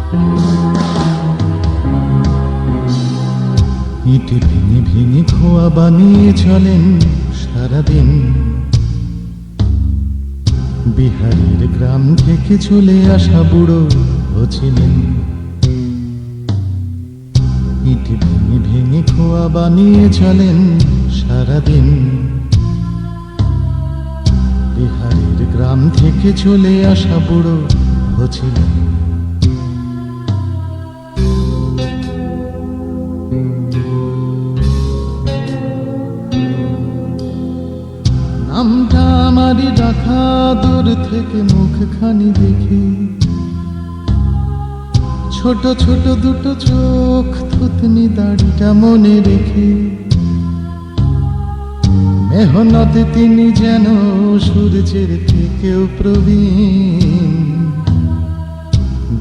ইট ভেঙে ভেঙে খোয়া বানিয়ে চলেন সারাদিন। বিহারের গ্রাম থেকে চলে আসা বুড়ো ছিলেন। ইট ভেঙে ভেঙে খোয়া বানিয়ে চলেন সারাদিন। বিহারের গ্রাম থেকে চলে আসা বুড়ো ছিলেন। নামটা আমারই রাখা দূর থেকে মুখখানি দেখে, ছোট ছোট দুটো চোখ, থুতনি দাড়িটা মনে রেখে। মেহনতে তিনি যেন সূর্যের থেকেও প্রবীণ।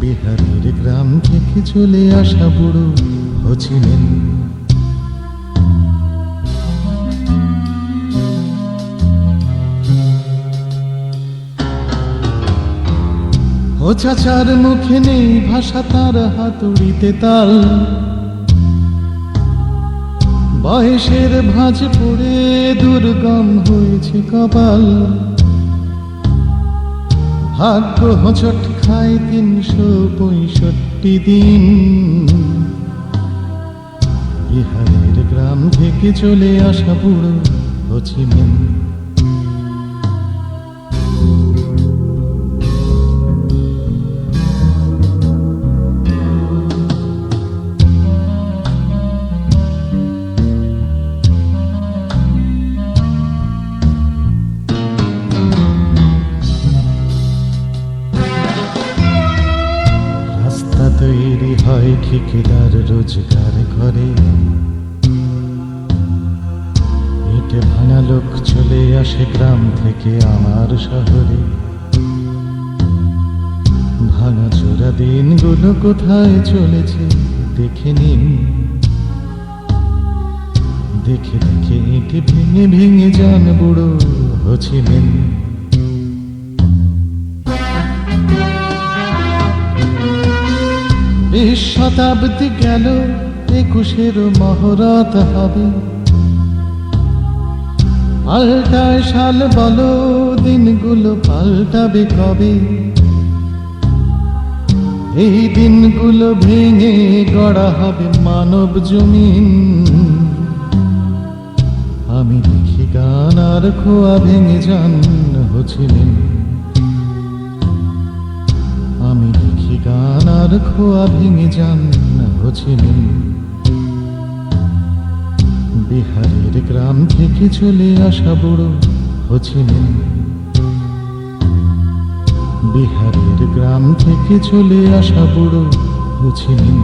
বিহারের গ্রাম থেকে চলে আসা বুড়ো ছিলেন। ও চাচার মুখে নেই ভাষা, তার হাতুড়িতে তাল। বয়সের ভাঁজ পড়ে দুর্গম হয়েছে কপাল। ভাগ্য হোঁচট খায় 365 দিন। বিহারের গ্রাম থেকে চলে আসা বুড়ো ছিলেন। তৈরি হয় ঠিকাদার রোজগার ঘরে। ইটে ভাঙা লোক চলে আসে গ্রাম থেকে আমার শহরে। ভাঙা চোরা দিনগুলো কোথায় চলেছে দেখে নিন। দেখে দেখে ইটে ভেঙে ভেঙে যান বুড়ো ছিলেন। শতাব্দী গেল, 21 মহরত হবে। পাল্টায় সাল বলো, দিনগুলো পাল্টাবে কবে? এই দিনগুলো ভেঙে গড়া হবে মানব জমিন। আমি লিখি গান আর খোয়া ভেঙে যান ছিলেন। আমি লিখি গান আর খোয়া ভেঙে যান ছিলেন। বিহারের গ্রাম থেকে চলে আসা বুড়ো ছিলেন। বিহারের গ্রাম থেকে চলে আসা বুড়ো ছিলেন।